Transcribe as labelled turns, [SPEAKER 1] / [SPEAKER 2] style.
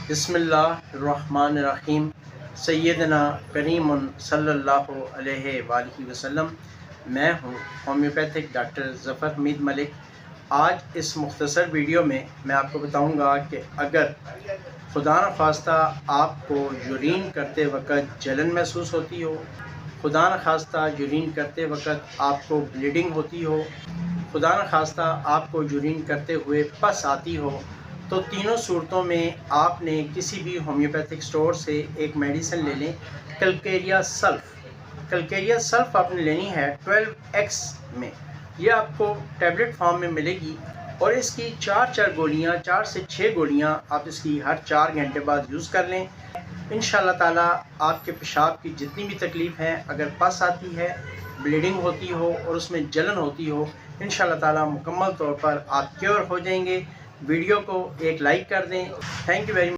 [SPEAKER 1] बिस्मिल्लाहिर्रहमानिर्रहीम। सैयदना करीमुन सल्लल्लाहु अलैहि वसल्लम। मैं हूँ होम्योपैथिक डॉक्टर ज़फ़र हमीद मलिक। आज इस मुख्तसर वीडियो में मैं आपको बताऊँगा कि अगर खुदा न खास्ता आपको यूरिन करते वक्त जलन महसूस होती हो, खुदा न खास्ता यूरिन करते वक्त आपको ब्लीडिंग होती हो, खुदा न खास्ता आपको यूरिन करते हुए पस आती हो, तो तीनों सूरतों में आपने किसी भी होम्योपैथिक स्टोर से एक मेडिसिन ले लें, कैलकेरिया सल्फ़। कैलकेरिया सल्फ़ आपने लेनी है 12x में। ये आपको टैबलेट फॉर्म में मिलेगी और इसकी 4 गोलियाँ, 4 से 6 गोलियाँ आप इसकी हर 4 घंटे बाद यूज़ कर लें। इंशाअल्लाह ताला आपके पेशाब की जितनी भी तकलीफ़ है, अगर पस आती है, ब्लीडिंग होती हो और उसमें जलन होती हो, इंशाअल्लाह ताला मुकम्मल तौर पर आप क्योर हो जाएंगे। वीडियो को एक लाइक कर दें। Thank you very much.